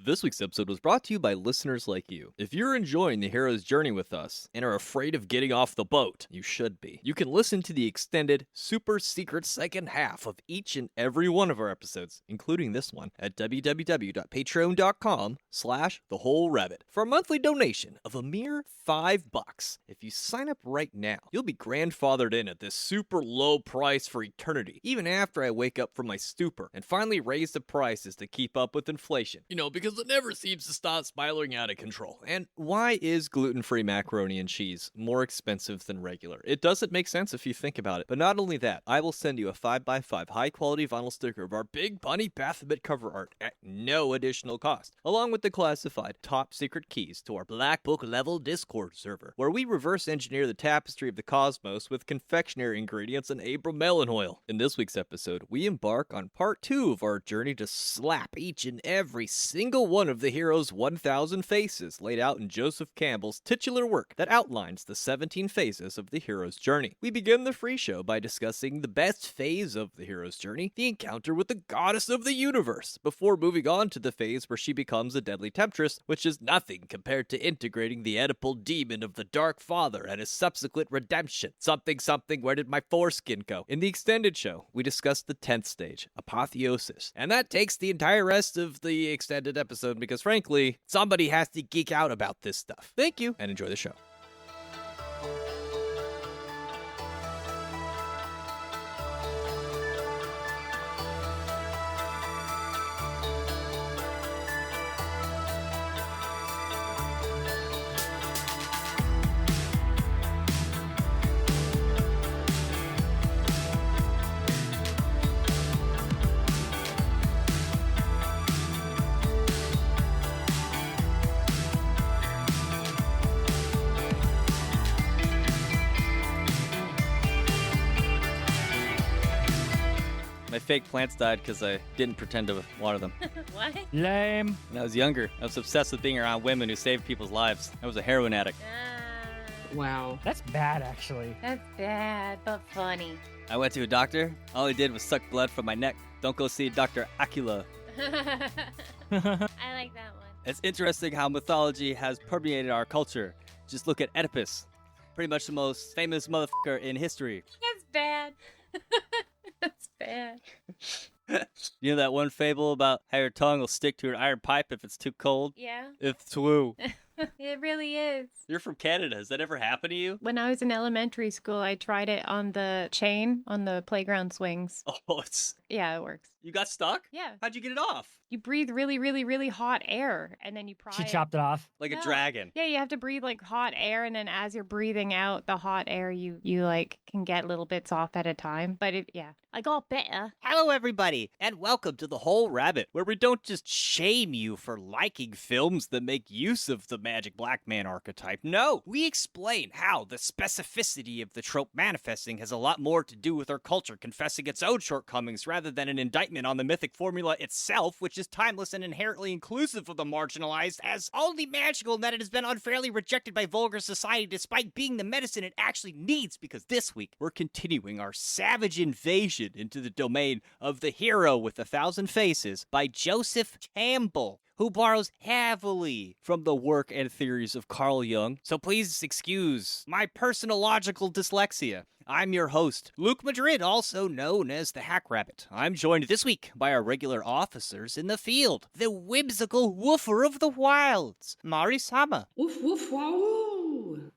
This week's episode was brought to you by listeners like you. If you're enjoying the hero's journey with us and are afraid of getting off the boat, you should be. You can listen to the extended, super secret second half of each and every one of our episodes, including this one, at www.patreon.com/thewholerabbit for a monthly donation of a mere $5. If you sign up right now, you'll be grandfathered in at this super low price for eternity, even after I wake up from my stupor and finally raise the prices to keep up with inflation. Because it never seems to stop spiraling out of control. And why is gluten-free macaroni and cheese more expensive than regular? It doesn't make sense if you think about it. But not only that, I will send you a 5x5 high-quality vinyl sticker of our Big Bunny Baphomet cover art at no additional cost, along with the classified top-secret keys to our Black Book-level Discord server, where we reverse engineer the tapestry of the cosmos with confectionery ingredients and abromelon oil. In this week's episode, we embark on part 2 of our journey to slap each and every single one of the hero's 1,000 faces laid out in Joseph Campbell's titular work that outlines the 17 phases of the hero's journey. We begin the free show by discussing the best phase of the hero's journey, the encounter with the goddess of the universe, before moving on to the phase where she becomes a deadly temptress, which is nothing compared to integrating the Oedipal demon of the Dark Father and his subsequent redemption. Something, where did my foreskin go? In the extended show, we discuss the 10th stage, Apotheosis, and that takes the entire rest of the extended episode because, frankly, somebody has to geek out about this stuff. Thank you, and enjoy the show. My fake plants died because I didn't pretend to water them. What? Lame. When I was younger, I was obsessed with being around women who saved people's lives. I was a heroin addict. Wow. That's bad, actually. That's bad, but funny. I went to a doctor. All he did was suck blood from my neck. Don't go see Dr. Acula. I like that one. It's interesting how mythology has permeated our culture. Just look at Oedipus. Pretty much the most famous motherfucker in history. That's bad. That's bad. You know that one fable about how your tongue will stick to an iron pipe if it's too cold? Yeah. It's true. It really is. You're from Canada. Has that ever happened to you? When I was in elementary school, I tried it on the chain on the playground swings. Oh, Yeah, it works. you got stuck? Yeah. How'd you get it off? You breathe really, really, really hot air, and then you pry She it. chopped it off. Like No. a dragon. Yeah, you have to breathe like hot air, and then as you're breathing out the hot air, you like can get little bits off at a time. But I got better. Hello, everybody, and welcome to The Whole Rabbit, where we don't just shame you for liking films that make use of the magic black man archetype. No, we explain how the specificity of the trope manifesting has a lot more to do with our culture confessing its own shortcomings rather than an indictment on the mythic formula itself, which is timeless and inherently inclusive of the marginalized, as only magical in that it has been unfairly rejected by vulgar society despite being the medicine it actually needs, because this week we're continuing our savage invasion into the domain of The Hero with 1,000 Faces by Joseph Campbell, who borrows heavily from the work and theories of Carl Jung. So please excuse my personological dyslexia. I'm your host, Luke Madrid, also known as the Hack Rabbit. I'm joined this week by our regular officers in the field, the whimsical woofer of the wilds, Mari-sama. Woof woof wow.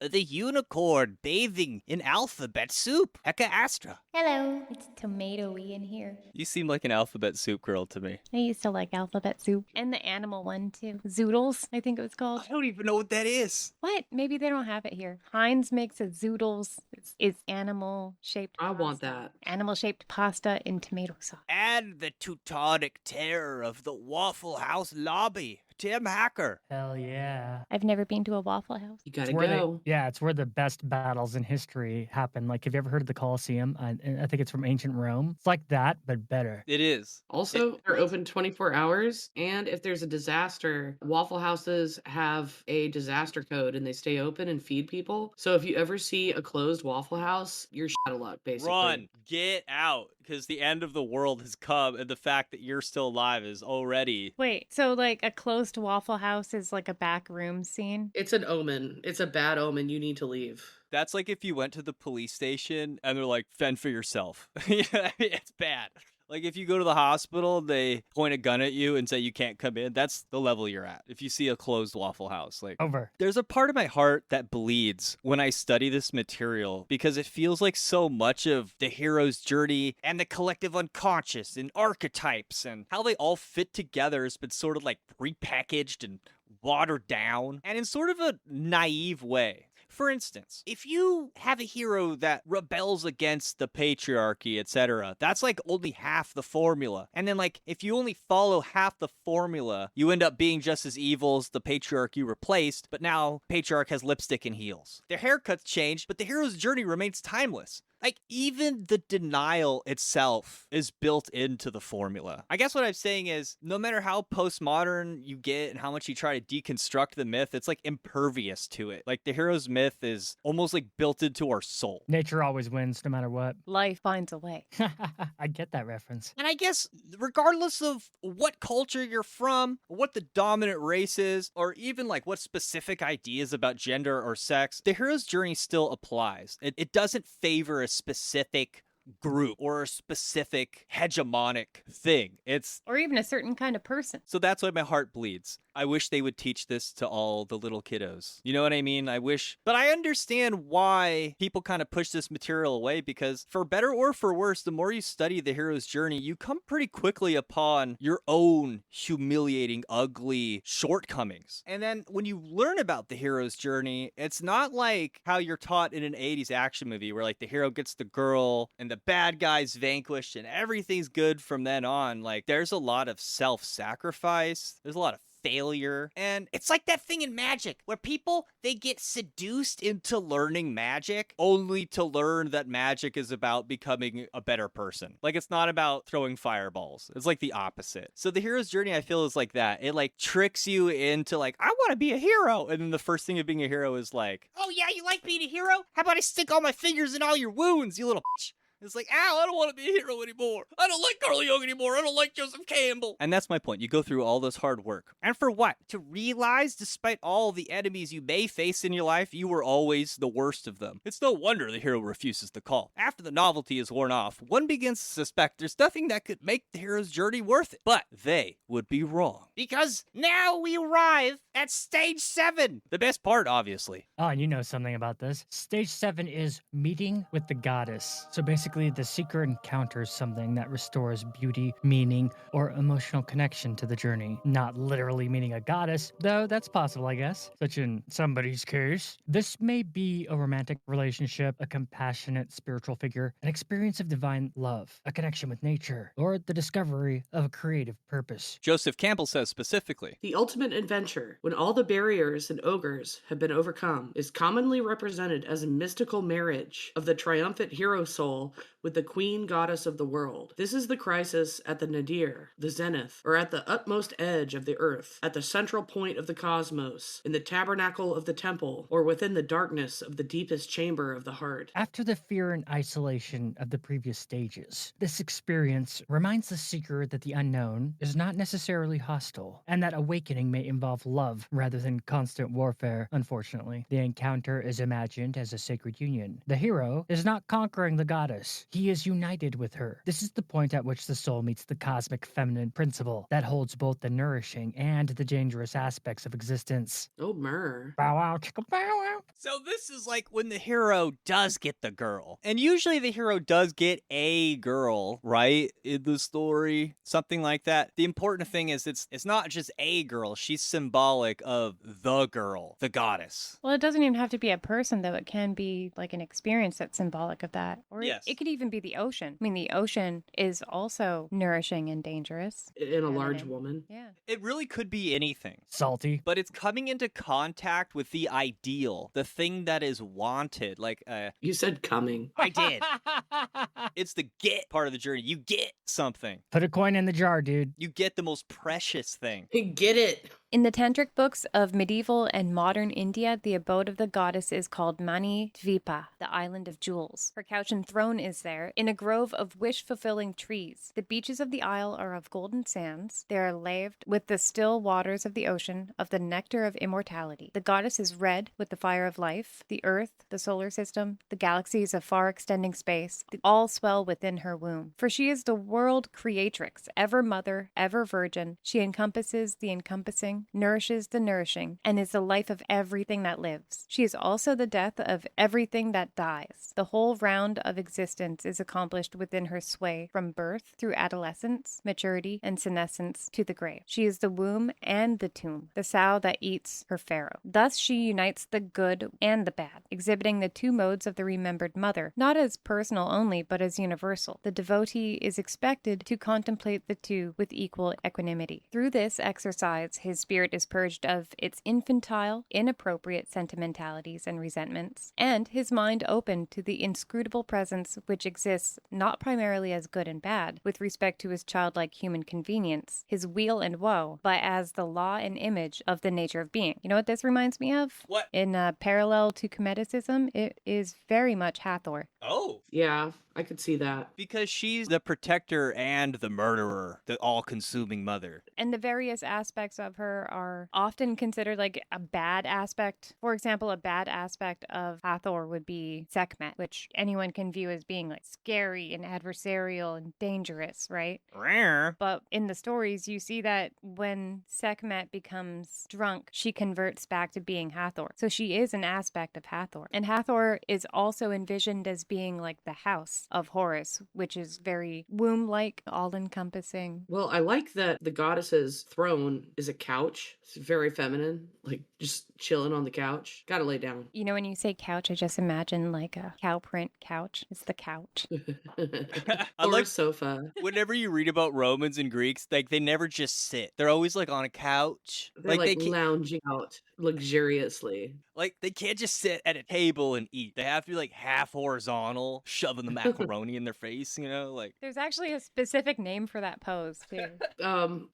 The unicorn bathing in alphabet soup, Heka Astra. Hello, it's tomatoey in here. You seem like an alphabet soup girl to me. I used to like alphabet soup. And the animal one, too. Zoodles, I think it was called. I don't even know what that is. What? Maybe they don't have it here. Heinz makes a zoodles. It's animal-shaped I pasta. want that. Animal-shaped pasta in tomato sauce. And the Teutonic terror of the Waffle House lobby, Tim Hacker. Hell yeah. I've never been to a Waffle House. You gotta It's where go. it's where the best battles in history happen. Like, have you ever heard of the Colosseum and I think it's from ancient Rome. It's like that, but better. It is. Also, they're open 24 hours. And if there's a disaster, Waffle Houses have a disaster code and they stay open and feed people. So if you ever see a closed Waffle House, you're shut of luck, basically. Run, get out, because the end of the world has come, and the fact that you're still alive is already. Wait, so like a closed Waffle House is like a back room scene? It's an omen. It's a bad omen. You need to leave. That's like if you went to the police station and they're like, fend for yourself. Yeah, it's bad. Like if you go to the hospital, they point a gun at you and say you can't come in. That's the level you're at. If you see a closed Waffle House, like Over. there's a part of my heart that bleeds when I study this material because it feels like so much of the hero's journey and the collective unconscious and archetypes and how they all fit together has been sort of like repackaged and watered down and in sort of a naive way. For instance, if you have a hero that rebels against the patriarchy, etc., that's like only half the formula. And then like if you only follow half the formula, you end up being just as evil as the patriarch you replaced, but now patriarch has lipstick and heels. Their haircuts changed, but the hero's journey remains timeless. Like, even the denial itself is built into the formula. I guess what I'm saying is, no matter how postmodern you get and how much you try to deconstruct the myth, it's like impervious to it. Like, the hero's myth is almost like built into our soul. Nature always wins, no matter what. Life finds a way. I get that reference. And I guess, regardless of what culture you're from, what the dominant race is, or even like what specific ideas about gender or sex, the hero's journey still applies. It doesn't favor a specific group or a specific hegemonic thing. Or even a certain kind of person. So that's why my heart bleeds. I wish they would teach this to all the little kiddos. You know what I mean? I wish. But I understand why people kind of push this material away because for better or for worse, the more you study the hero's journey, you come pretty quickly upon your own humiliating, ugly shortcomings. And then when you learn about the hero's journey, it's not like how you're taught in an 80s action movie where like the hero gets the girl and the bad guy's vanquished and everything's good from then on. Like there's a lot of self-sacrifice. There's a lot of failure. And it's like that thing in magic where people, they get seduced into learning magic only to learn that magic is about becoming a better person. Like it's not about throwing fireballs. It's like the opposite. So the hero's journey, I feel, is like that. It like tricks you into like, I want to be a hero. And then the first thing of being a hero is like, oh yeah, you like being a hero? How about I stick all my fingers in all your wounds, you little bitch? It's like, ow, I don't want to be a hero anymore. I don't like Carl Jung anymore. I don't like Joseph Campbell. And that's my point. You go through all this hard work. And for what? To realize, despite all the enemies you may face in your life, you were always the worst of them. It's no wonder the hero refuses the call. After the novelty is worn off, one begins to suspect there's nothing that could make the hero's journey worth it. But they would be wrong. Because now we arrive at stage 7. The best part, obviously. Oh, and you know something about this. Stage 7 is meeting with the goddess. So basically, the seeker encounters something that restores beauty, meaning, or emotional connection to the journey. Not literally meeting a goddess, though that's possible, I guess, such in somebody's case. This may be a romantic relationship, a compassionate spiritual figure, an experience of divine love, a connection with nature, or the discovery of a creative purpose. Joseph Campbell says specifically, The ultimate adventure, when all the barriers and ogres have been overcome, is commonly represented as a mystical marriage of the triumphant hero soul with the queen goddess of the world. This is the crisis at the nadir, the zenith, or at the utmost edge of the earth, at the central point of the cosmos, in the tabernacle of the temple, or within the darkness of the deepest chamber of the heart. After the fear and isolation of the previous stages, this experience reminds the seeker that the unknown is not necessarily hostile, and that awakening may involve love rather than constant warfare, unfortunately. The encounter is imagined as a sacred union. The hero is not conquering the goddess. He is united with her. This is the point at which the soul meets the cosmic feminine principle that holds both the nourishing and the dangerous aspects of existence. Oh, myrrh. Bow wow, chicka bow wow. so this is like when the hero does get the girl. And usually the hero does get a girl, right? In the story, something like that. The important thing is it's not just a girl. She's symbolic of the girl, the goddess. Well, it doesn't even have to be a person, though. It can be like an experience that's symbolic of that. Or Yes. it It could even be the ocean. I mean, the ocean is also nourishing and dangerous. In a large Feminine. woman. Yeah. It really could be anything. Salty. But it's coming into contact with the ideal, the thing that is wanted. You said coming. I did. It's the get part of the journey. You get something. Put a coin in the jar, dude. You get the most precious thing. Get it. In the tantric books of medieval and modern India, the abode of the goddess is called Mani Dvipa, the island of jewels. Her couch and throne is there, in a grove of wish-fulfilling trees. The beaches of the isle are of golden sands. They are laved with the still waters of the ocean, of the nectar of immortality. The goddess is red with the fire of life. The earth, the solar system, the galaxies of far-extending space, all swell within her womb. For she is the world creatrix, ever mother, ever virgin. She encompasses the encompassing, nourishes the nourishing, and is the life of everything that lives. She is also the death of everything that dies. The whole round of existence is accomplished within her sway, from birth through adolescence, maturity, and senescence to the grave. She is the womb and the tomb, the sow that eats her pharaoh. Thus she unites the good and the bad, exhibiting the two modes of the remembered mother, not as personal only, but as universal. The devotee is expected to contemplate the two with equal equanimity. Through this exercise, his spirit is purged of its infantile, inappropriate sentimentalities and resentments, and his mind opened to the inscrutable presence which exists not primarily as good and bad, with respect to his childlike human convenience, his weal and woe, but as the law and image of the nature of being. You know what this reminds me of? What? In parallel to Cometicism, it is very much Hathor. Oh. Yeah, I could see that. Because she's the protector and the murderer, the all-consuming mother. And the various aspects of her are often considered like a bad aspect. For example, a bad aspect of Hathor would be Sekhmet, which anyone can view as being like scary and adversarial and dangerous, right? Rare. But in the stories, you see that when Sekhmet becomes drunk, she converts back to being Hathor. So she is an aspect of Hathor. And Hathor is also envisioned as being like the house of Horus, which is very womb-like, all-encompassing. Well, I like that the goddess's throne is a couch. It's very feminine, like just chilling on the couch. Gotta lay down. You know, when you say couch, I just imagine like a cow print couch. It's the couch. I Or like a sofa. whenever you read about Romans and Greeks, like they never just sit. They're always like on a couch. They're like, they can't, lounging out luxuriously. like they can't just sit at a table and eat. They have to be like half horizontal, shoving the macaroni in their face, you know, like There's actually a specific name for that pose, too.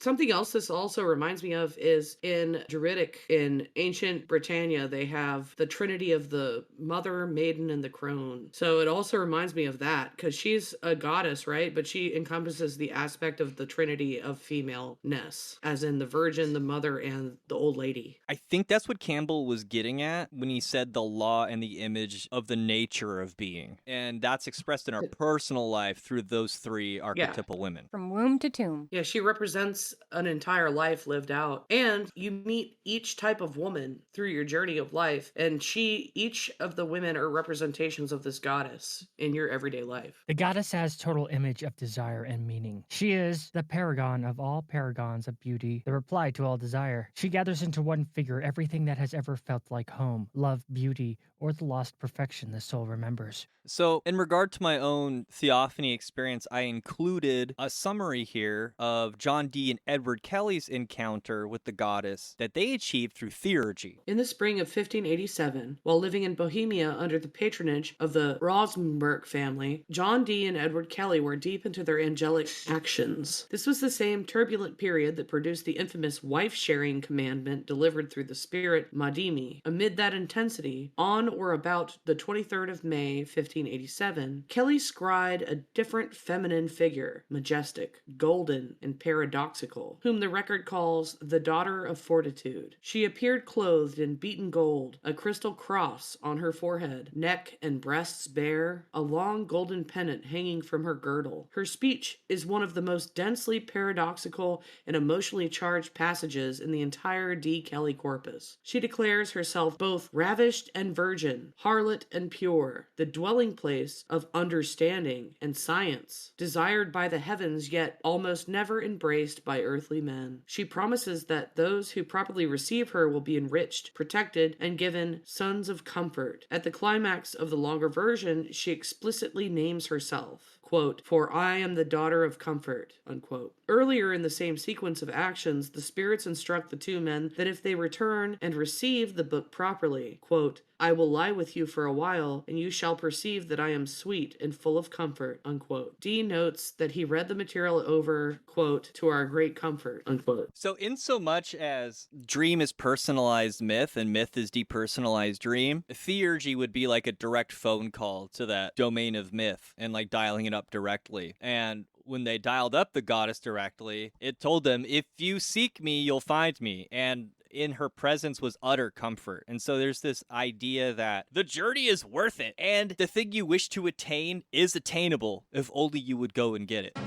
Something else this also reminds me of is in Druidic, in ancient Britannia, they have the trinity of the mother, maiden, and the crone. So it also reminds me of that because she's a goddess, right? But she encompasses the aspect of the trinity of femaleness, as in the virgin, the mother, and the old lady. I think that's what Campbell was getting at when he said the law and the image of the nature of being. And that's expressed in our personal life through those three archetypal women. From womb to tomb. Yeah, she represents an entire life lived out. And you meet each type of woman through your journey of life. And each of the women are representations of this goddess in your everyday life. The goddess has total image of desire and meaning. She is the paragon of all paragons of beauty, the reply to all desire. She gathers into one figure everything that has ever felt like home, love, beauty, or the lost perfection the soul remembers. So, in regard to my own theophany experience, I included a summary here of John Dee and Edward Kelly's encounter with the goddess that they achieved through theurgy. In the spring of 1587, while living in Bohemia under the patronage of the Rosenberg family, John Dee and Edward Kelly were deep into their angelic actions. This was the same turbulent period that produced the infamous wife-sharing commandment delivered through the spirit Madimi. Amid that intensity, on or about the 23rd of May, 1587, Kelly scried a different feminine figure, majestic, golden, and paradoxical, whom the record calls the Daughter of Fortitude. She appeared clothed in beaten gold, a crystal cross on her forehead, neck and breasts bare, a long golden pendant hanging from her girdle. Her speech is one of the most densely paradoxical and emotionally charged passages in the entire D. Kelly corpus. She declares herself both ravished and virgin virgin, harlot and pure, the dwelling place of understanding and science, desired by the heavens yet almost never embraced by earthly men. She promises that those who properly receive her will be enriched, protected, and given sons of comfort. At the climax of the longer version, she explicitly names herself, quote, "For I am the daughter of comfort," unquote. Earlier in the same sequence of actions, the spirits instruct the two men that if they return and receive the book properly, quote, "I will lie with you for a while, and you shall perceive that I am sweet and full of comfort," unquote. Dee notes that he read the material over, quote, "to our great comfort," unquote. So in so much as dream is personalized myth and myth is depersonalized dream, theurgy would be like a direct phone call to that domain of myth and like dialing it up directly. And when they dialed up the goddess directly, it told them, if you seek me, you'll find me. And in her presence was utter comfort. And so there's this idea that the journey is worth it. And the thing you wish to attain is attainable if only you would go and get it.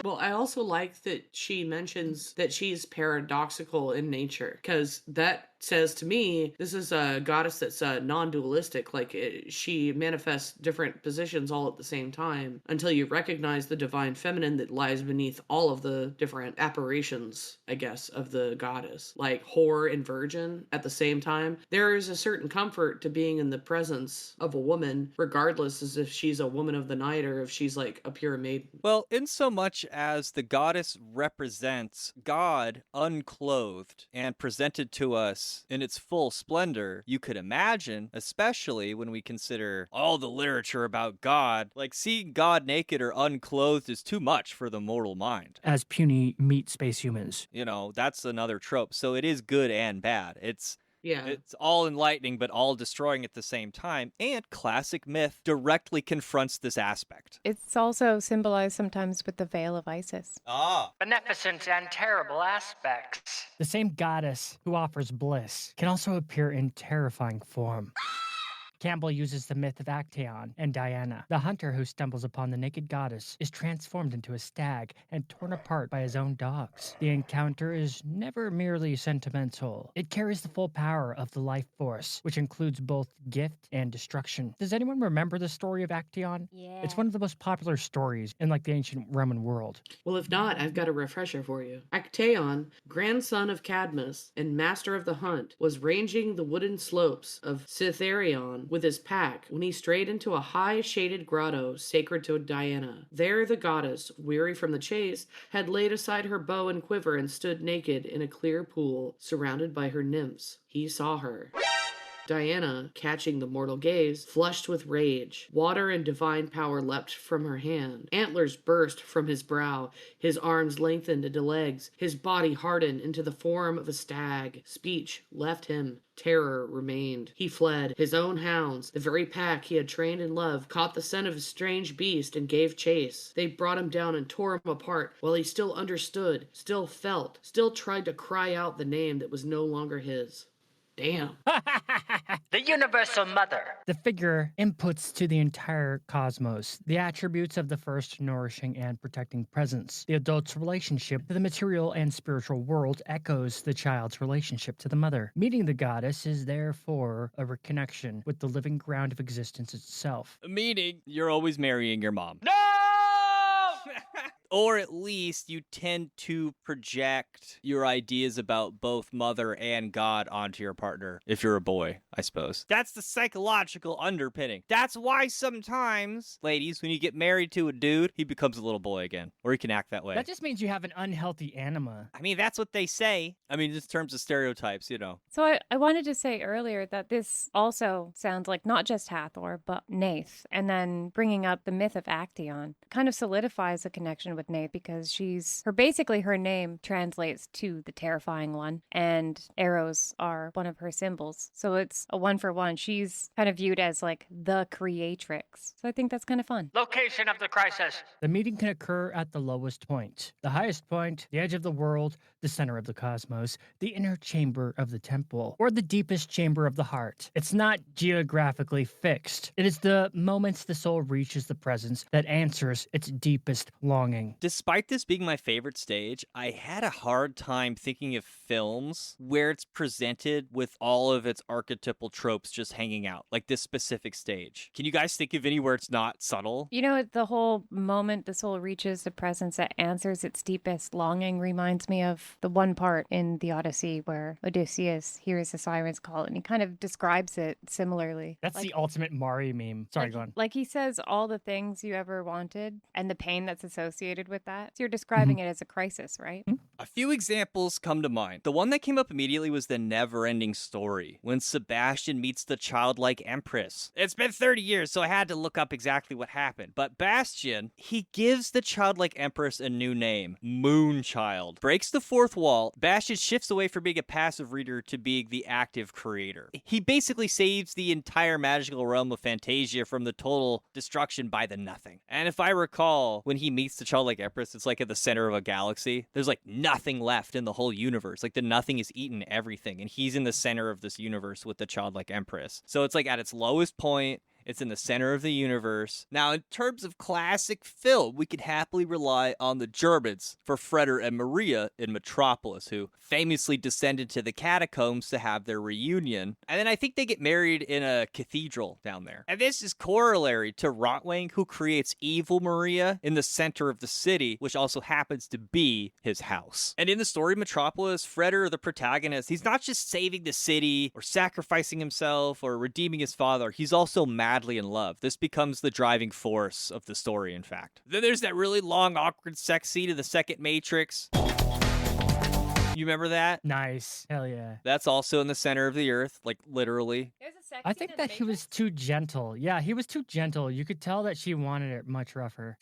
Well, I also like that she mentions that she's paradoxical in nature, because that says to me, this is a goddess that's non-dualistic. Like, she manifests different positions all at the same time until you recognize the divine feminine that lies beneath all of the different apparitions, I guess, of the goddess. Like whore and virgin at the same time. There is a certain comfort to being in the presence of a woman, regardless as if she's a woman of the night or if she's like a pure maiden. Well, in so much as the goddess represents God unclothed and presented to us in its full splendor, you could imagine, especially when we consider all the literature about God, like seeing God naked or unclothed is too much for the mortal mind. As puny meat space humans. You know, that's another trope. So it is good and bad. It's Yeah. all enlightening, but all destroying at the same time. And classic myth directly confronts this aspect. It's also symbolized sometimes with the veil of Isis. Ah. Beneficent and terrible aspects. The same goddess who offers bliss can also appear in terrifying form. Campbell uses the myth of Actaeon and Diana. The hunter who stumbles upon the naked goddess is transformed into a stag and torn apart by his own dogs. The encounter is never merely sentimental. It carries the full power of the life force, which includes both gift and destruction. Does anyone remember the story of Actaeon? Yeah. It's one of the most popular stories in like the ancient Roman world. Well, if not, I've got a refresher for you. Actaeon, grandson of Cadmus and master of the hunt, was ranging the wooded slopes of Cytherion with his pack when he strayed into a high shaded grotto sacred to Diana. There the goddess, weary from the chase, had laid aside her bow and quiver and stood naked in a clear pool surrounded by her nymphs. He saw her. Diana, catching the mortal gaze, flushed with rage. Water and divine power leapt from her hand. Antlers burst from his brow. His arms lengthened into legs. His body hardened into the form of a stag. Speech left him. Terror remained. He fled. His own hounds, the very pack he had trained and loved, caught the scent of his strange beast and gave chase. They brought him down and tore him apart while he still understood, still felt, still tried to cry out the name that was no longer his. Damn. The Universal Mother. The figure inputs to the entire cosmos the attributes of the first nourishing and protecting presence. The adult's relationship to the material and spiritual world echoes the child's relationship to the mother. Meeting the goddess is therefore a reconnection with the living ground of existence itself. Meaning, you're always marrying your mom. No! Or at least you tend to project your ideas about both mother and God onto your partner, if you're a boy, I suppose. That's the psychological underpinning. That's why sometimes, ladies, when you get married to a dude, he becomes a little boy again. Or he can act that way. That just means you have an unhealthy anima. I mean, that's what they say. I mean, just in terms of stereotypes, you know. So I wanted to say earlier that this also sounds like not just Hathor, but Nath. And then bringing up the myth of Actaeon kind of solidifies the connection with Nath because basically her name translates to the terrifying one, and arrows are one of her symbols. So it's a one for one. She's kind of viewed as like the creatrix. So I think that's kind of fun. Location of the crisis. The meeting can occur at the lowest point. The highest point, the edge of the world, the center of the cosmos, the inner chamber of the temple, or the deepest chamber of the heart. It's not geographically fixed. It is the moments the soul reaches the presence that answers its deepest longing. interesting. Despite this being my favorite stage, I had a hard time thinking of films where it's presented with all of its archetypal tropes just hanging out, like this specific stage. Can you guys think of any where it's not subtle? You know, the whole moment the soul reaches the presence that answers its deepest longing reminds me of the one part in the Odyssey where Odysseus hears the siren's call and he kind of describes it similarly. That's the ultimate Mari meme. Sorry, go on. Like he says all the things you ever wanted and the pain that's associated with that. So you're describing it as a crisis, right? A few examples come to mind. The one that came up immediately was the never-ending story, when Sebastian meets the childlike empress. It's been 30 years, so I had to look up exactly what happened. But Bastian, he gives the childlike empress a new name, Moonchild. Breaks the fourth wall, Bastian shifts away from being a passive reader to being the active creator. He basically saves the entire magical realm of Fantasia from the total destruction by the nothing. And if I recall, when he meets the childlike empress, it's like at the center of a galaxy. There's like nothing left in the whole universe. Like the nothing is eaten everything. And he's in the center of this universe with the childlike empress. So it's like at its lowest point. It's in the center of the universe. Now, in terms of classic film, we could happily rely on the Germans for Freder and Maria in Metropolis, who famously descended to the catacombs to have their reunion. And then I think they get married in a cathedral down there. And this is corollary to Rotwang, who creates evil Maria in the center of the city, which also happens to be his house. And in the story Metropolis, Freder, the protagonist, he's not just saving the city or sacrificing himself or redeeming his father. He's also madly in love. This becomes the driving force of the story, in fact. Then there's that really long, awkward sex scene in the second Matrix. You remember that? Nice. Hell yeah. That's also in the center of the earth, like literally. There's a sex I think that he was too gentle. Yeah, he was too gentle. You could tell that she wanted it much rougher.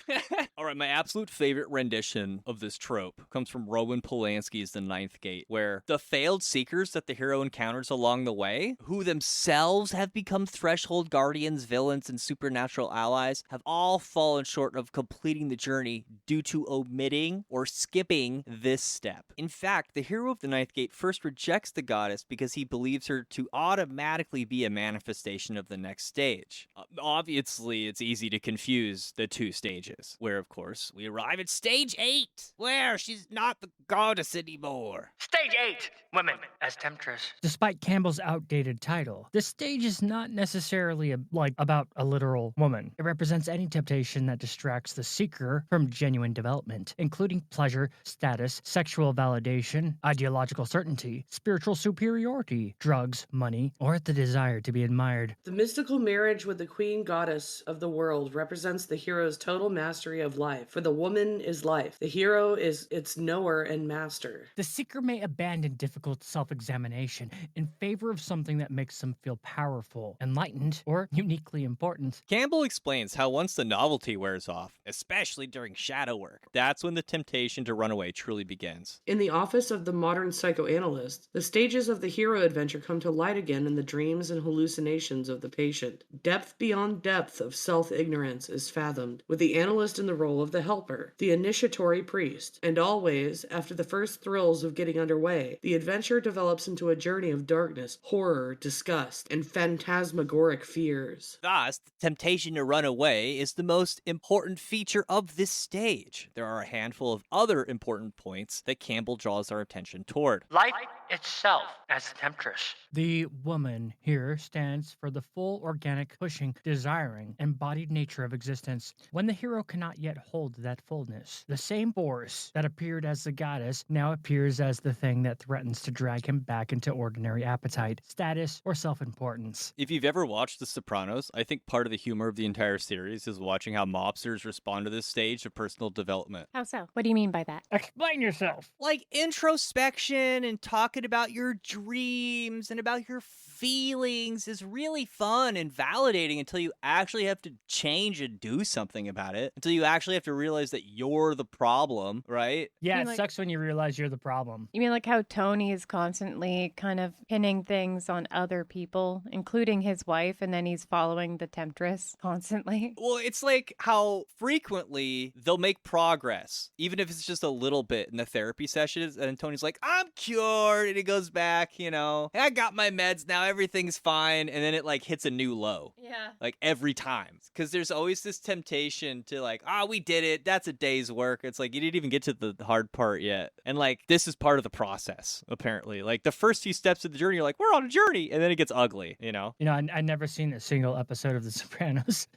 All right, my absolute favorite rendition of this trope comes from Roman Polanski's The Ninth Gate, where the failed seekers that the hero encounters along the way, who themselves have become threshold guardians, villains, and supernatural allies, have all fallen short of completing the journey due to omitting or skipping this step. In fact, the hero of The Ninth Gate first rejects the goddess because he believes her to automatically be a manifestation of the next stage. Obviously, it's easy to confuse the two stages, where, of course, we arrive at stage 8, where she's not the goddess anymore. Stage 8, women as temptress. Despite Campbell's outdated title, this stage is not necessarily about a literal woman. It represents any temptation that distracts the seeker from genuine development, including pleasure, status, sexual validation, ideological certainty, spiritual superiority, drugs, money, or the desire to be admired. The mystical marriage with the queen goddess of the world represents the hero's total mastery of life. For the woman is life. The hero is its knower and master. The seeker may abandon difficult self-examination in favor of something that makes them feel powerful, enlightened, or uniquely important. Campbell explains how once the novelty wears off, especially during shadow work, that's when the temptation to run away truly begins. In the office of the modern psychoanalyst, the stages of the hero adventure come to light again in the dreams and hallucinations of the patient. Depth beyond depth of self-ignorance is fathomed, with the analyst in the role of the helper, the initiatory priest. And always, after the first thrills of getting underway, the adventure develops into a journey of darkness, horror, disgust, and phantasmagoric fears. Thus, the temptation to run away is the most important feature of this stage. There are a handful of other important points that Campbell draws our attention toward. Life itself as temptress. The woman here stands for the full, organic, pushing, desiring, embodied nature of existence. When the hero cannot yet hold that fullness, the same force that appeared as the goddess now appears as the thing that threatens to drag him back into ordinary appetite, status, or self-importance. If you've ever watched The Sopranos, I think part of the humor of the entire series is watching how mobsters respond to this stage of personal development. How so? What do you mean by that? Explain yourself. Like introspection and talking about your dreams and about your feelings is really fun and validating until you actually have to change and do something about it, until you actually have to realize that you're the problem, right? Yeah, mean, it like- sucks when you realize you're the problem. You mean like how Tony is constantly kind of pinning things on other people, including his wife, and then he's following the temptress constantly? Well, it's like how frequently they'll make progress, even if it's just a little bit in the therapy sessions, and Tony's like, I'm cured, and he goes back, I got my meds now, everything's fine. And then it like hits a new low. Yeah. Like every time. Because there's always this temptation to like, we did it. That's a day's work. It's like, you didn't even get to the hard part yet. And like, this is part of the process, apparently. Like the first few steps of the journey, you're like, we're on a journey. And then it gets ugly, I never seen a single episode of The Sopranos.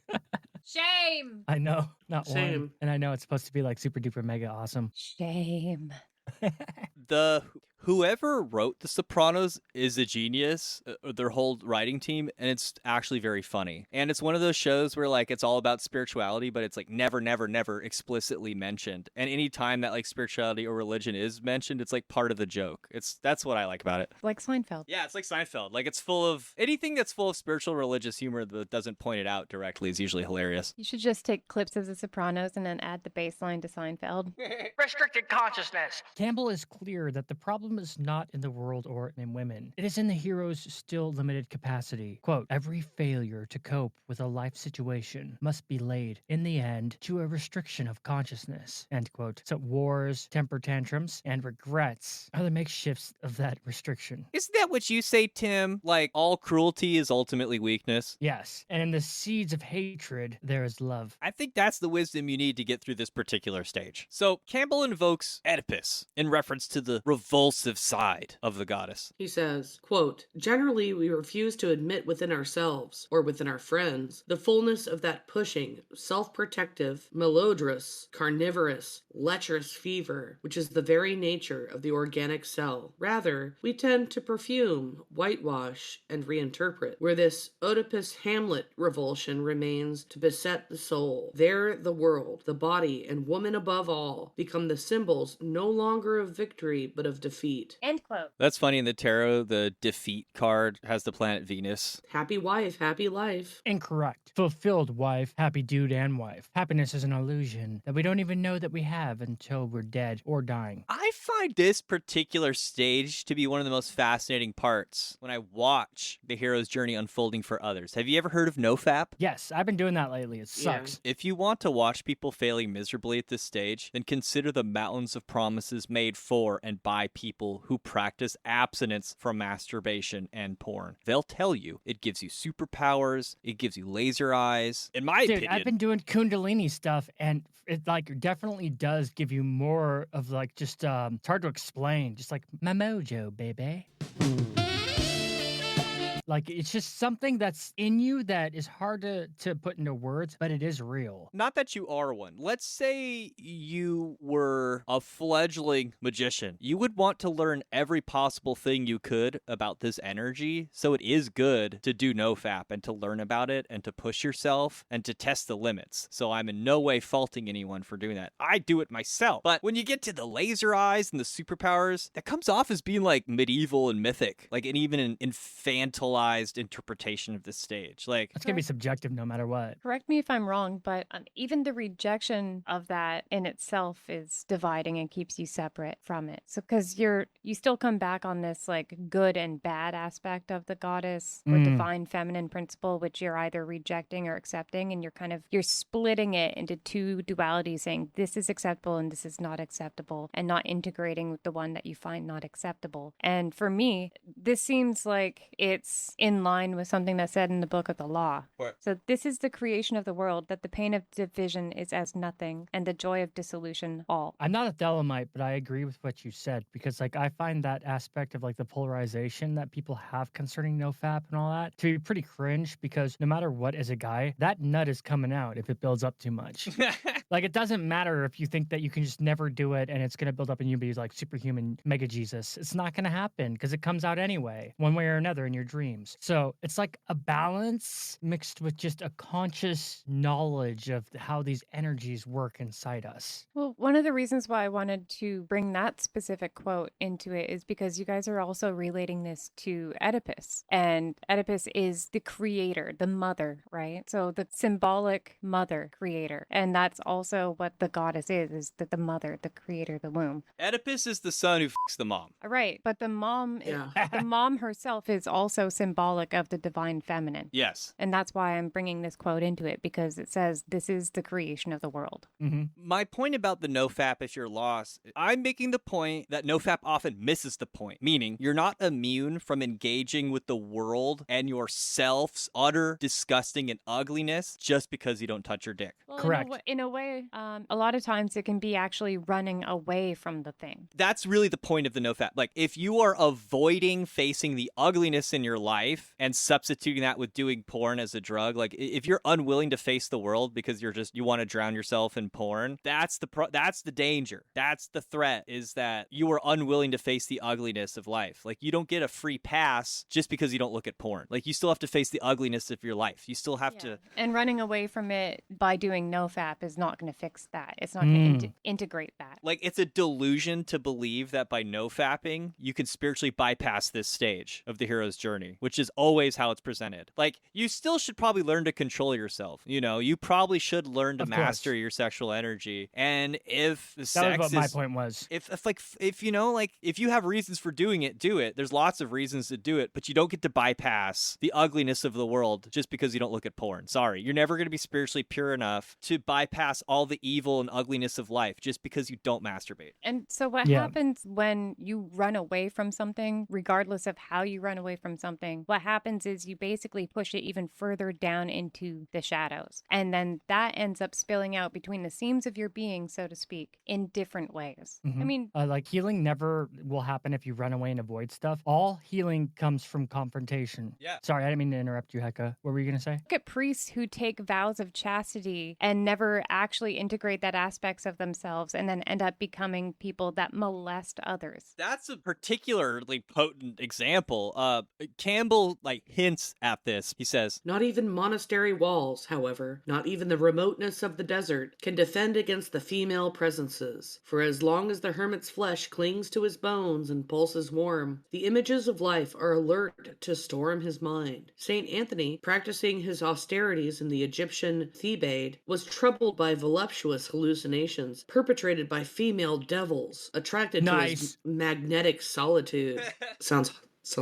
Shame. I know, not one. Same. And I know it's supposed to be like super duper mega awesome. Shame. Whoever wrote The Sopranos is a genius, their whole writing team, and it's actually very funny. And it's one of those shows where like it's all about spirituality, but it's like never, never, never explicitly mentioned. And any time that like spirituality or religion is mentioned, it's like part of the joke. That's what I like about it. Like Seinfeld. Yeah, it's like Seinfeld. Like it's full of anything that's full of spiritual religious humor that doesn't point it out directly is usually hilarious. You should just take clips of The Sopranos and then add the baseline to Seinfeld. Restricted consciousness. Campbell is clear that the problem is not in the world or in women. It is in the hero's still limited capacity. Quote, every failure to cope with a life situation must be laid, in the end, to a restriction of consciousness. End quote. So wars, temper tantrums, and regrets are the makeshifts of that restriction. Isn't that what you say, Tim? Like all cruelty is ultimately weakness? Yes, and in the seeds of hatred, there is love. I think that's the wisdom you need to get through this particular stage. So Campbell invokes Oedipus in reference to the revulsive side of the goddess. He says, quote, generally we refuse to admit within ourselves, or within our friends, the fullness of that pushing, self-protective, malodorous, carnivorous, lecherous fever, which is the very nature of the organic cell. Rather, we tend to perfume, whitewash, and reinterpret, where this Oedipus Hamlet revulsion remains to beset the soul. There the world, the body, and woman above all, become the symbols no longer of victory, but of defeat. End quote. That's funny. In the tarot, the defeat card has the planet Venus. Happy wife, happy life. Incorrect. Fulfilled wife, happy dude and wife. Happiness is an illusion that we don't even know that we have until we're dead or dying. I find this particular stage to be one of the most fascinating parts when I watch the hero's journey unfolding for others. Have you ever heard of NoFap? Yes, I've been doing that lately. It sucks. If you want to watch people failing miserably at this stage, then consider the mountains of promises made for and by people who practice abstinence from masturbation and porn. They'll tell you it gives you superpowers, it gives you laser eyes. In my Dude, opinion, I've been doing Kundalini stuff, and it like definitely does give you more of like just it's hard to explain, just like my mojo, baby. Like, it's just something that's in you that is hard to put into words, but it is real. not that you are one. Let's say you were a fledgling magician. You would want to learn every possible thing you could about this energy. So it is good to do NoFap and to learn about it and to push yourself and to test the limits. So I'm in no way faulting anyone for doing that. I do it myself. But when you get to the laser eyes and the superpowers, that comes off as being like medieval and mythic, like and even an infantilized interpretation of this stage. Like It's going to be subjective no matter what. Correct me if I'm wrong, but even the rejection of that in itself is dividing and keeps you separate from it. So because you still come back on this like good and bad aspect of the goddess or divine feminine principle, which you're either rejecting or accepting, and you're splitting it into two dualities, saying this is acceptable and this is not acceptable, and not integrating with the one that you find not acceptable. And for me, this seems like it's in line with something that's said in the book of the law. What? So this is the creation of the world, that the pain of division is as nothing, and the joy of dissolution all. I'm not a Thelemite, but I agree with what you said, because like I find that aspect of like the polarization that people have concerning NoFap and all that to be pretty cringe, because no matter what, as a guy, that nut is coming out if it builds up too much. Like, it doesn't matter if you think that you can just never do it and it's going to build up and you be like superhuman mega Jesus. It's not going to happen because it comes out anyway, one way or another in your dreams. So it's like a balance mixed with just a conscious knowledge of how these energies work inside us. Well, one of the reasons why I wanted to bring that specific quote into it is because you guys are also relating this to Oedipus. And Oedipus is the creator, the mother, right? So the symbolic mother creator. And that's also also what the goddess is that the mother, the creator, the womb. Oedipus is the son who fucks the mom. Right, but the mom, Yeah. the mom herself is also symbolic of the divine feminine. Yes. And that's why I'm bringing this quote into it, because it says this is the creation of the world. Mm-hmm. My point about the nofap if you're lost, I'm making the point that nofap often misses the point, meaning you're not immune from engaging with the world and yourself's utter disgusting and ugliness just because you don't touch your dick. Well, Correct. In a way, a lot of times it can be actually running away from the thing. That's really the point of the nofap. Like, if you are avoiding facing the ugliness in your life and substituting that with doing porn as a drug, like if you're unwilling to face the world because you want to drown yourself in porn, that's the danger. That's the threat, is that you are unwilling to face the ugliness of life. Like, you don't get a free pass just because you don't look at porn. Like, you still have to face the ugliness of your life. You still have to. And running away from it by doing nofap is not going to fix that. It's not going to integrate that. Like, it's a delusion to believe that by no-fapping, you can spiritually bypass this stage of the hero's journey, which is always how it's presented. Like, you still should probably learn to control yourself. You know, you probably should learn to master your sexual energy. And if the That was what my point was. If you have reasons for doing it, do it. There's lots of reasons to do it, but you don't get to bypass the ugliness of the world just because you don't look at porn. Sorry. You're never going to be spiritually pure enough to bypass all the evil and ugliness of life just because you don't masturbate. And so what happens when you run away from something, regardless of how you run away from something, what happens is you basically push it even further down into the shadows. And then that ends up spilling out between the seams of your being, so to speak, in different ways. Mhm. I mean, like healing never will happen if you run away and avoid stuff. All healing comes from confrontation. Yeah. Sorry, I didn't mean to interrupt you, Hecka. What were you going to say? look at priests who take vows of chastity and never actually integrate that aspects of themselves and then end up becoming people that molest others. That's a particularly potent example. Campbell hints at this. He says, Not even monastery walls, however, not even the remoteness of the desert, can defend against the female presences. For as long as the hermit's flesh clings to his bones and pulses warm, the images of life are alert to storm his mind. Saint Anthony, practicing his austerities in the Egyptian Thebaid, was troubled by voluptuous hallucinations perpetrated by female devils, attracted to his magnetic solitude. Sounds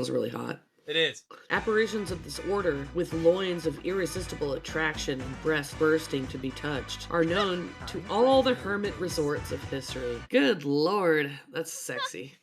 really hot. it is. Apparitions of this order, with loins of irresistible attraction and breasts bursting to be touched, are known to all the hermit resorts of history. Good lord, that's sexy.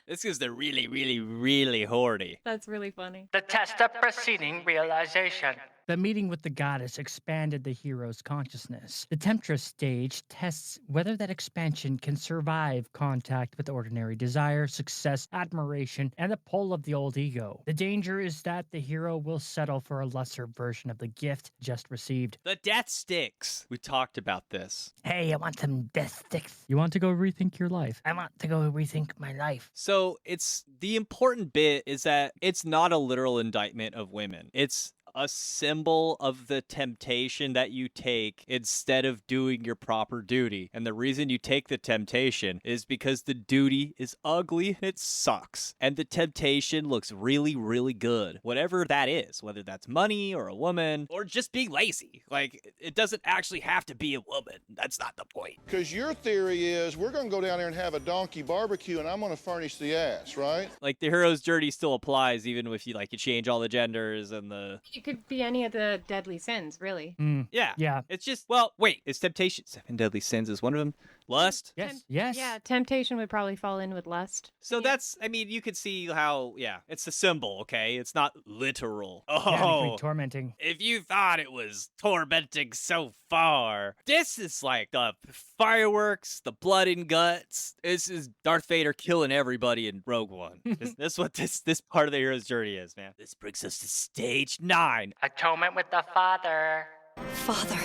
This is the really, really, really horny. That's really funny. The test of preceding realization. The meeting with the goddess expanded the hero's consciousness. The temptress stage tests whether that expansion can survive contact with ordinary desire, success, admiration, and the pull of the old ego. The danger is that the hero will settle for a lesser version of the gift just received. The death sticks. We talked about this. Hey, I want some death sticks. You want to go rethink your life? I want to go rethink my life. So it's the important bit is that it's not a literal indictment of women. It's a symbol of the temptation that you take instead of doing your proper duty. And the reason you take the temptation is because the duty is ugly and it sucks. And the temptation looks really, really good. Whatever that is, whether that's money or a woman or just being lazy. Like, it doesn't actually have to be a woman. That's not the point. Because your theory is we're going to go down there and have a donkey barbecue and I'm going to furnish the ass, right? Like, the hero's journey still applies even if you change all the genders and the... It could be any of the deadly sins, really. Yeah. Yeah. It's just, wait, it's temptation. 7 deadly sins is one of them. Lust. Yes. Yes. Yeah, temptation would probably fall in with lust. So that's, you could see how, it's a symbol, okay? It's not literal. Technically tormenting. If you thought it was tormenting so far, this is like the fireworks, the blood and guts. This is Darth Vader killing everybody in Rogue One. This is what this part of the hero's journey is, man. This brings us to stage 9. Atonement with the Father. Father,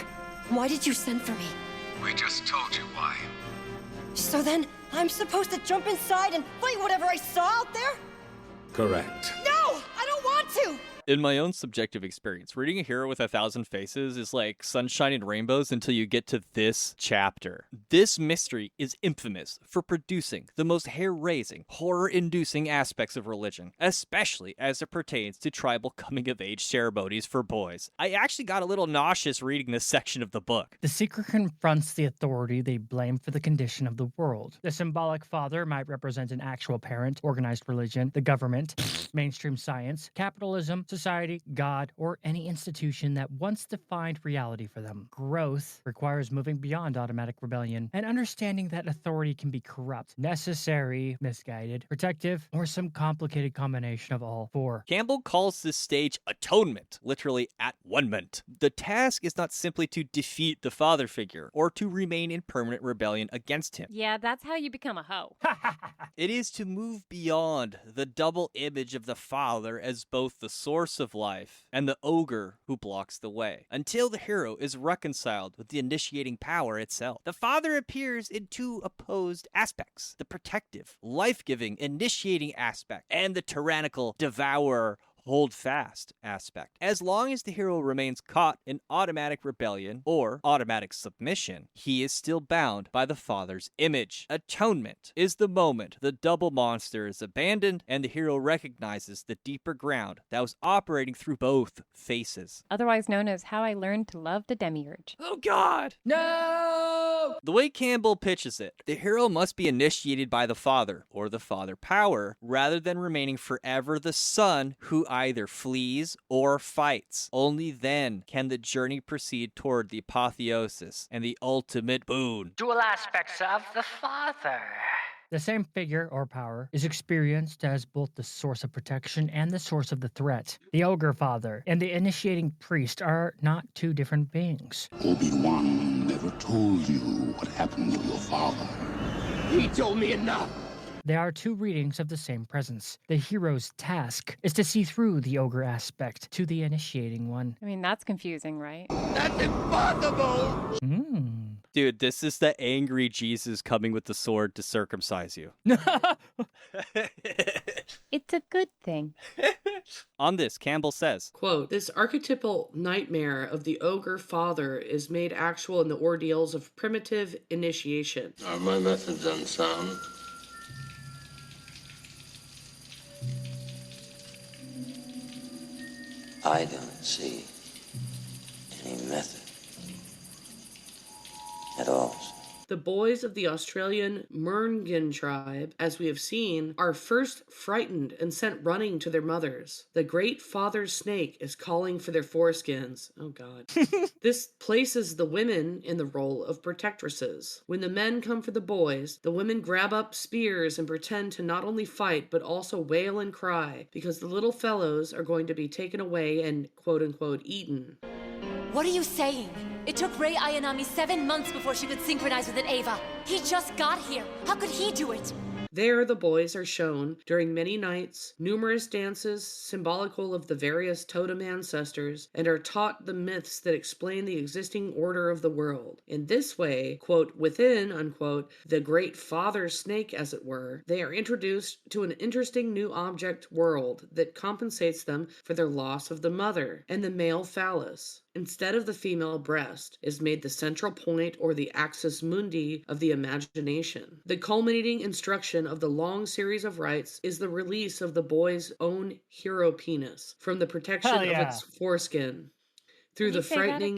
why did you send for me? We just told you why. So then, I'm supposed to jump inside and fight whatever I saw out there? Correct. No! I don't want to! In my own subjective experience, reading A Hero with a Thousand Faces is like sunshine and rainbows until you get to this chapter. This mystery is infamous for producing the most hair-raising, horror-inducing aspects of religion, especially as it pertains to tribal coming-of-age ceremonies for boys. I actually got a little nauseous reading this section of the book. The seeker confronts the authority they blame for the condition of the world. The symbolic father might represent an actual parent, organized religion, the government, mainstream science, capitalism, society, God, or any institution that once defined reality for them. Growth requires moving beyond automatic rebellion and understanding that authority can be corrupt, necessary, misguided, protective, or some complicated combination of all four. Campbell calls this stage atonement, literally at-one-ment. The task is not simply to defeat the father figure or to remain in permanent rebellion against him. Yeah, that's how you become a hoe. It is to move beyond the double image of the father as both the source of life and the ogre who blocks the way, until the hero is reconciled with the initiating power itself. The father appears in two opposed aspects: the protective, life-giving, initiating aspect, and the tyrannical, devourer, hold fast aspect. As long as the hero remains caught in automatic rebellion or automatic submission, he is still bound by the father's image. Atonement is the moment the double monster is abandoned and the hero recognizes the deeper ground that was operating through both faces. Otherwise known as How I Learned to Love the Demiurge. Oh God! No! The way Campbell pitches it, the hero must be initiated by the father, or the father power, rather than remaining forever the son who either flees or fights. Only then can the journey proceed toward the apotheosis and the ultimate boon. Dual aspects of the father. The same figure or power is experienced as both the source of protection and the source of the threat. The ogre father and the initiating priest are not two different beings. Obi-Wan never told you what happened to your father. He told me enough. They are two readings of the same presence. The hero's task is to see through the ogre aspect to the initiating one. I mean, that's confusing, right? That's impossible! Dude, this is the angry Jesus coming with the sword to circumcise you. It's a good thing. On this, Campbell says, Quote, this archetypal nightmare of the ogre father is made actual in the ordeals of primitive initiation. Are my methods unsound? I don't see any method at all. The boys of the Australian Merngan tribe, as we have seen, are first frightened and sent running to their mothers. The great father snake is calling for their foreskins. Oh God. This places the women in the role of protectresses. When the men come for the boys, the women grab up spears and pretend to not only fight, but also wail and cry, because the little fellows are going to be taken away and quote-unquote eaten. What are you saying? It took Rei Ayanami 7 months before she could synchronize with an Eva. He just got here. How could he do it? There the boys are shown during many nights, numerous dances symbolical of the various totem ancestors, and are taught the myths that explain the existing order of the world. In this way, quote, within, unquote, the great father snake, as it were, they are introduced to an interesting new object world that compensates them for their loss of the mother, and the male phallus, instead of the female breast, is made the central point or the axis mundi of the imagination. The culminating instruction of the long series of rites is the release of the boy's own hero penis from the protection of its foreskin. Through the frightening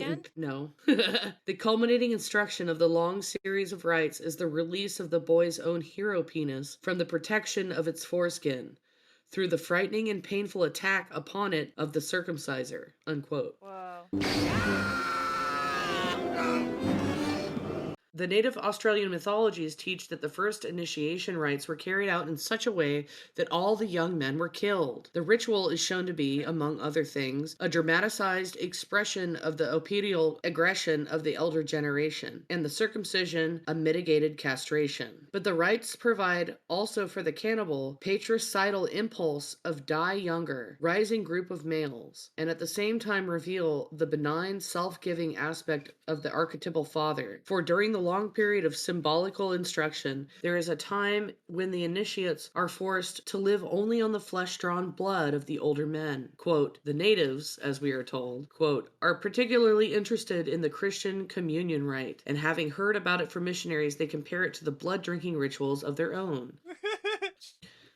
the culminating instruction of the long series of rites is the release of the boy's own hero penis from the protection of its foreskin, through the frightening and painful attack upon it of the circumciser, unquote. Whoa. The native Australian mythologies teach that the first initiation rites were carried out in such a way that all the young men were killed. The ritual is shown to be, among other things, a dramatized expression of the oedipal aggression of the elder generation, and the circumcision a mitigated castration. But the rites provide also for the cannibal patricidal impulse of die younger, rising group of males, and at the same time reveal the benign self-giving aspect of the archetypal father. For during the long period of symbolical instruction, there is a time when the initiates are forced to live only on the flesh-drawn blood of the older men. Quote, the natives, as we are told, quote, are particularly interested in the Christian communion rite, and having heard about it from missionaries, they compare it to the blood-drinking rituals of their own.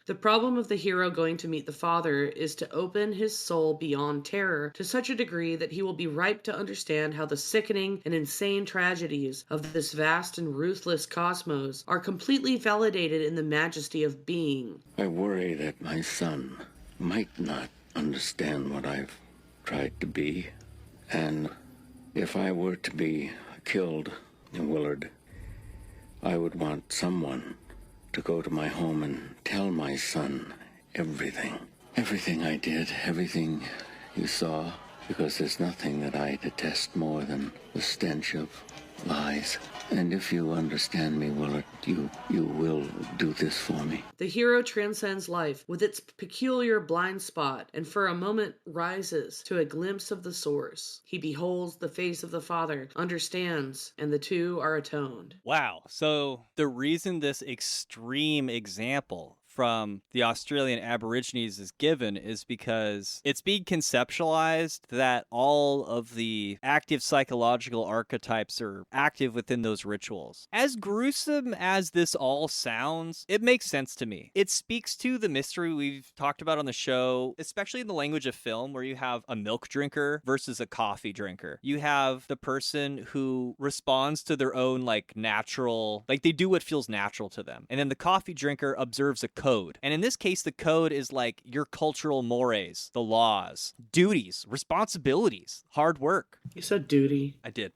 The problem of the hero going to meet the Father is to open his soul beyond terror to such a degree that he will be ripe to understand how the sickening and insane tragedies of this vast and ruthless cosmos are completely validated in the majesty of being. I worry that my son might not understand what I've tried to be. And if I were to be killed in Willard, I would want someone to go to my home and tell my son everything. Everything I did, everything you saw, because there's nothing that I detest more than the stench of lies. And if you understand me, Willard, you will do this for me. The hero transcends life with its peculiar blind spot and for a moment rises to a glimpse of the source. He beholds the face of the Father, understands, and the two are atoned. Wow. So the reason this extreme example from the Australian Aborigines is given is because it's being conceptualized that all of the active psychological archetypes are active within those rituals. As gruesome as this all sounds, it makes sense to me. It speaks to the mystery we've talked about on the show, especially in the language of film, where you have a milk drinker versus a coffee drinker. You have the person who responds to their own natural, they do what feels natural to them. And then the coffee drinker observes a code. And in this case, the code is your cultural mores, the laws, duties, responsibilities, hard work. You said duty. I did.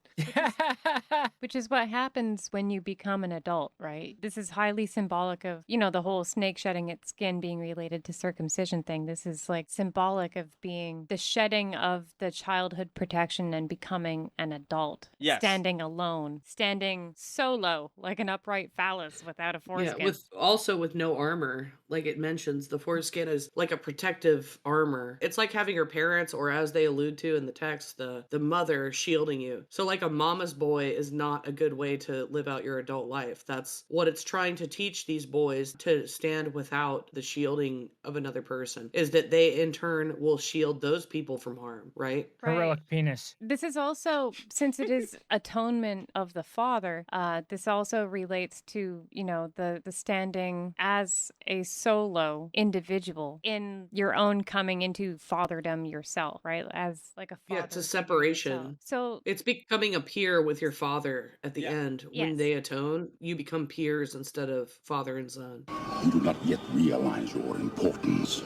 Which is what happens when you become an adult, right? This is highly symbolic of, the whole snake shedding its skin being related to circumcision thing. This is symbolic of being the shedding of the childhood protection and becoming an adult. Yes. Standing alone, standing solo like an upright phallus without a foreskin. Yeah, with no armor. Like it mentions, the foreskin is like a protective armor. It's like having your parents, or as they allude to in the text, the mother shielding you. So a mama's boy is not a good way to live out your adult life. That's what it's trying to teach these boys, to stand without the shielding of another person, is that they in turn will shield those people from harm, right? Heroic penis. This is also, since it is atonement of the Father, this also relates to, the standing as a solo individual in your own coming into fatherdom yourself, right? As a father. Yeah, it's a separation. So it's becoming a peer with your father at the end. When Yes. they atone, you become peers instead of father and son. You do not yet realize your importance.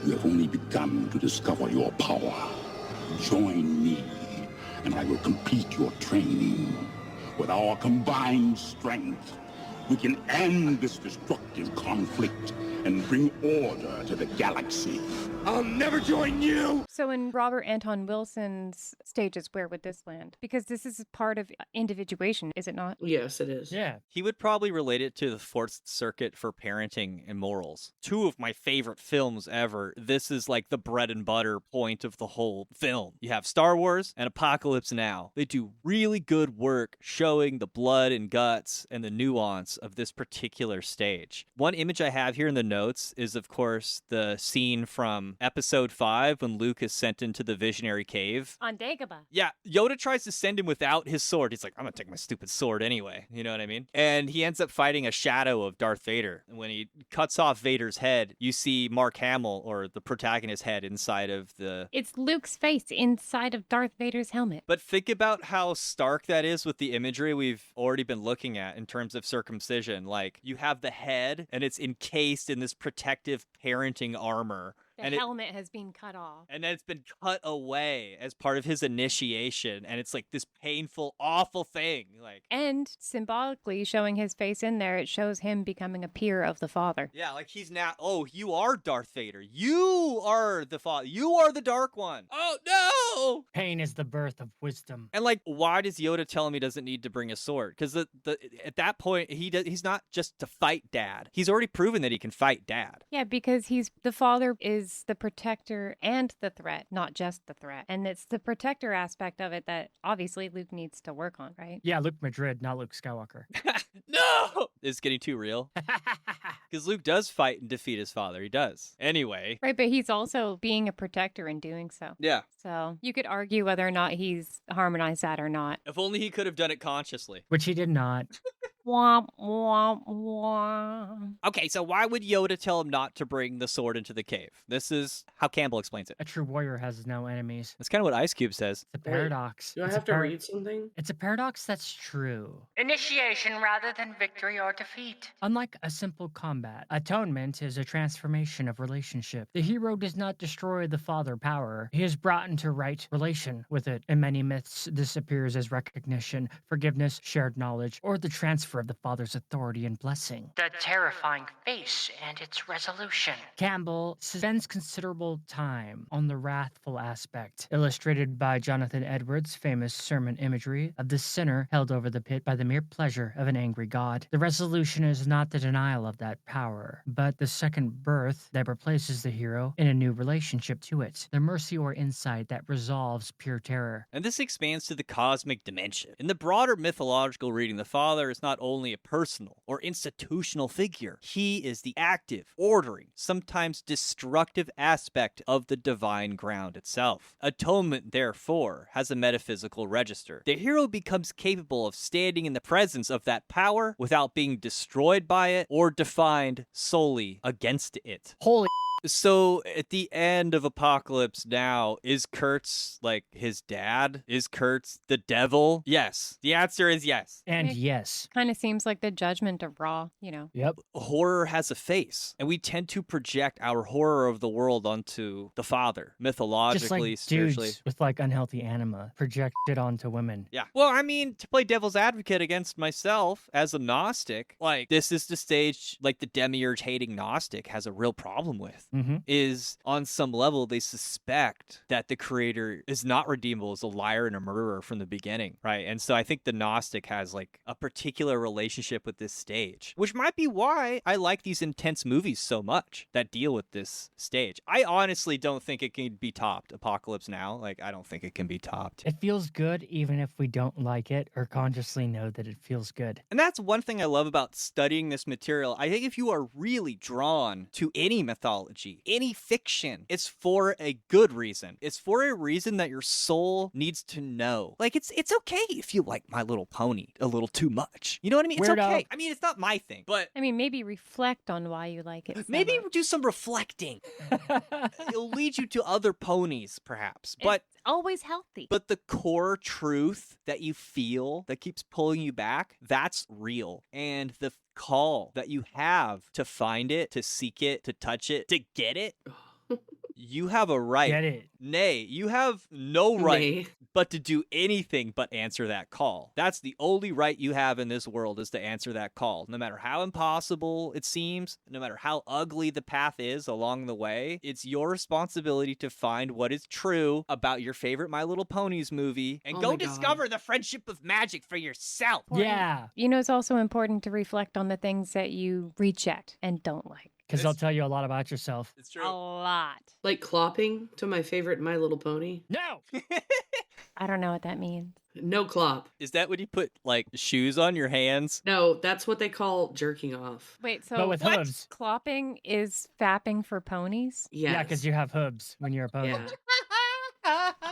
You have only begun to discover your power. Join me, and I will complete your training. With our combined strength, we can end this destructive conflict and bring order to the galaxy. I'll never join you! So in Robert Anton Wilson's stages, where would this land? Because this is part of individuation, is it not? Yes, it is. Yeah. He would probably relate it to the Fourth Circuit for parenting and morals. Two of my favorite films ever. This is the bread and butter point of the whole film. You have Star Wars and Apocalypse Now. They do really good work showing the blood and guts and the nuance of this particular stage. One image I have here in the notes is, of course, the scene from Episode 5 when Luke is sent into the visionary cave. On Dagobah. Yeah, Yoda tries to send him without his sword. He's like, I'm gonna take my stupid sword anyway. You know what I mean? And he ends up fighting a shadow of Darth Vader. And when he cuts off Vader's head, you see Mark Hamill, or the protagonist's head, inside of the... It's Luke's face inside of Darth Vader's helmet. But think about how stark that is with the imagery we've already been looking at in terms of circumcision. You have the head, and it's encased in this protective parenting armor. The helmet has been cut off. And then it's been cut away as part of his initiation. And it's this painful, awful thing. And symbolically showing his face in there, it shows him becoming a peer of the Father. Yeah, he's now, oh, you are Darth Vader. You are the Father. You are the Dark One. Oh, no! Pain is the birth of wisdom. And why does Yoda tell him he doesn't need to bring a sword? Because at that point, he's not just to fight Dad. He's already proven that he can fight Dad. Yeah, because the Father is is the protector and the threat, not just the threat. And it's the protector aspect of it that obviously Luke needs to work on, right? Yeah, Luke Madrid, not Luke Skywalker. No! It's getting too real. Because Luke does fight and defeat his father. He does. Anyway. Right, but he's also being a protector in doing so. Yeah. So you could argue whether or not he's harmonized that or not. If only he could have done it consciously. Which he did not. Womp, womp, womp. Okay, so why would Yoda tell him not to bring the sword into the cave? This is how Campbell explains it. A true warrior has no enemies. That's kind of what Ice Cube says. It's a paradox. Do I It's have a to read something? It's a paradox that's true. Initiation rather than victory or defeat. Unlike a simple combat, atonement is a transformation of relationship. The hero does not destroy the father power. He is brought into right relation with it. In many myths, this appears as recognition, forgiveness, shared knowledge, or the transfer of the father's authority and blessing. The terrifying face and its resolution. Campbell spends considerable time on the wrathful aspect, illustrated by Jonathan Edwards' famous sermon imagery of the sinner held over the pit by the mere pleasure of an angry God. The resolution is not the denial of that power, but the second birth that replaces the hero in a new relationship to it, the mercy or insight that resolves pure terror. And this expands to the cosmic dimension. In the broader mythological reading, the father is not only a personal or institutional figure, he is the active, ordering, sometimes destructive aspect of the divine ground itself. Atonement, therefore, has a metaphysical register. The hero becomes capable of standing in the presence of that power without being destroyed by it or defined solely against it. Holy So at the end of Apocalypse Now, is Kurtz like his dad? Is Kurtz the devil? Yes. The answer is yes. and Nick. yes. Kind of seems like the judgment of Raw, you know. Yep. Horror has a face, and we tend to project our horror of the world onto the father, Just mythologically, like spiritually. dudes with like unhealthy anima projected onto women. Yeah. Well, I mean, to play devil's advocate against myself as a Gnostic, like, this is the stage, like, the demiurge hating Gnostic has a real problem with. Mm-hmm. Is on some level they suspect that the creator is not redeemable as a liar and a murderer from the beginning, right? And so I think the Gnostic has like a particular relationship with this stage, which might be why I like these intense movies so much that deal with this stage. I honestly don't think it can be topped. Apocalypse Now, like, I don't think it can be topped. It feels good even if we don't like it or consciously know that it feels good. And that's one thing I love about studying this material. I think if you are really drawn to any mythology, any fiction, it's for a good reason. It's for a reason that your soul needs to know. Like, it's okay if you like My Little Pony a little too much. You know what I mean? It's Weirdo. okay. I mean, it's not my thing, but I mean, maybe reflect on why you like it. So maybe much. do some reflecting. It'll lead you to other ponies, perhaps. But It's always healthy. But the core truth that you feel that keeps pulling you back, that's real. And the call that you have to find it, to seek it, to touch it, to get it, you have a right. Get it? Nay, you have no right Nay. but to do anything but answer that call. That's the only right you have in this world, is to answer that call. No matter how impossible it seems, no matter how ugly the path is along the way, it's your responsibility to find what is true about your favorite My Little Ponies movie and Oh go my God. discover the friendship of magic for yourself. Yeah. You know, it's also important to reflect on the things that you reject and don't like. Because they'll tell you a lot about yourself. It's A lot. Like clopping to my favorite My Little Pony. No! I don't know what that means. No clop. Is that when you put, like, shoes on your hands? No, that's what they call jerking off. Wait, so But with what? hooves. Clopping is fapping for ponies? Yes. Yeah, because you have hooves when you're a pony. Yeah.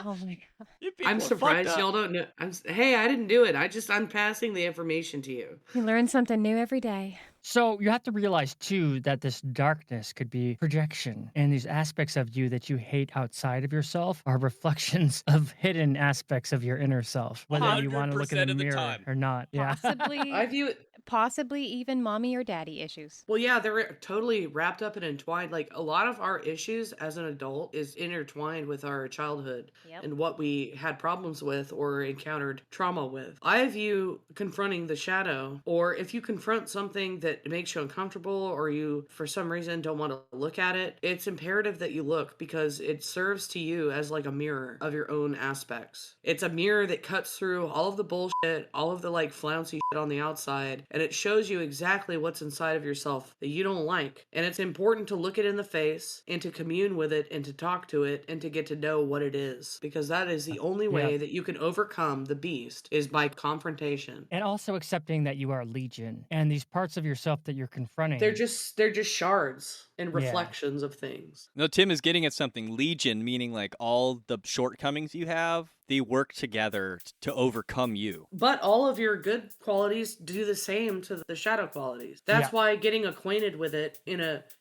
Oh my god. I'm surprised y'all don't know. Hey, I didn't do it. I'm passing the information to you. You learn something new every day. So you have to realize, too, that this darkness could be projection. And these aspects of you that you hate outside of yourself are reflections of hidden aspects of your inner self, whether you want to look in 100% the of the mirror time. or not. Yeah. Possibly, I view it. possibly even mommy or daddy issues. Well, yeah, they're totally wrapped up and entwined. Like, a lot of our issues as an adult is intertwined with our childhood Yep. and what we had problems with or encountered trauma with. I view confronting the shadow, or if you confront something that it makes you uncomfortable or you, for some reason, don't want to look at it, it's imperative that you look because it serves to you as like a mirror of your own aspects. It's a mirror that cuts through all of the bullshit, all of the like flouncy shit on the outside, and it shows you exactly what's inside of yourself that you don't like. And it's important to look it in the face and to commune with it and to talk to it and to get to know what it is, because that is the only way that you can overcome the beast is by confrontation. And also accepting that you are legion and these parts of yourself that you're confronting. They're just shards and reflections of things. No, Tim is getting at something. Legion, meaning like all the shortcomings you have, they work together to overcome you. But all of your good qualities do the same to the shadow qualities. That's why getting acquainted with it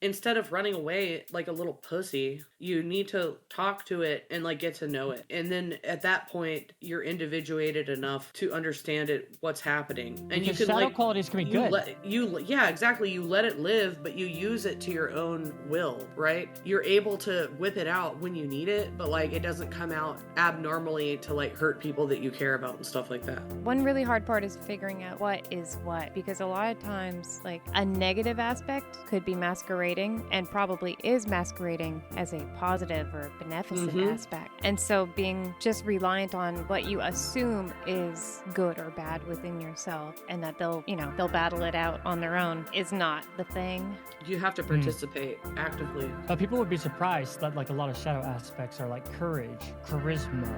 instead of running away like a little pussy, you need to talk to it and like get to know it. And then at that point, you're individuated enough to understand what's happening. And because you can shadow qualities can be good. Exactly. You let it live, but you use it to your own will, right? You're able to whip it out when you need it, but like it doesn't come out abnormally to like hurt people that you care about and stuff like that. One really hard part is figuring out what is what, because a lot of times like a negative aspect could be masquerading and probably is masquerading as a positive or beneficent aspect. And so being just reliant on what you assume is good or bad within yourself and that they'll battle it out on their own is not the thing. You have to participate actively. But people would be surprised that like a lot of shadow aspects are like courage, charisma,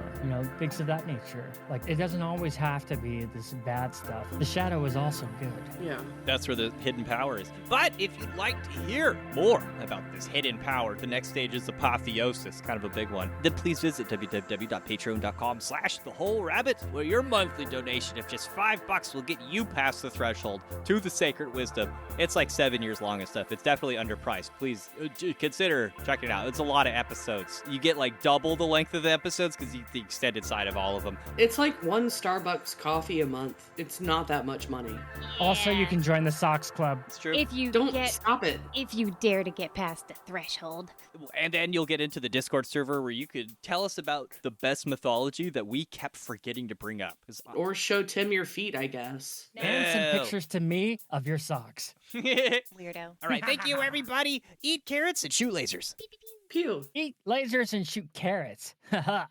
things of that nature. Like it doesn't always have to be this bad stuff. The shadow is also good. Yeah. That's where the hidden power is. But if you'd like to hear more about this hidden power, the next stage is Apotheosis, kind of a big one. Then please visit www.patreon.com/thewholerabbit, where your monthly donation of just $5 will get you past the threshold to the Sacred Wisdom. It's like 7 years long and stuff. It's definitely underpriced. Please consider checking it out. It's a lot of episodes. You get like double the length of the episodes because the extended side of all of them. It's like one Starbucks coffee a month. It's not that much money. Also, you can join the Socks Club. It's true. If you stop it. If you dare to get past the threshold. And then you'll get into the Discord server where you could tell us about the best mythology that we kept forgetting to bring up. Or show Tim your feet, I guess. And send pictures to me of your socks. Weirdo. All right, thank you, everybody. Eat carrots and shoot lasers. Pew. Eat lasers and shoot carrots. Haha.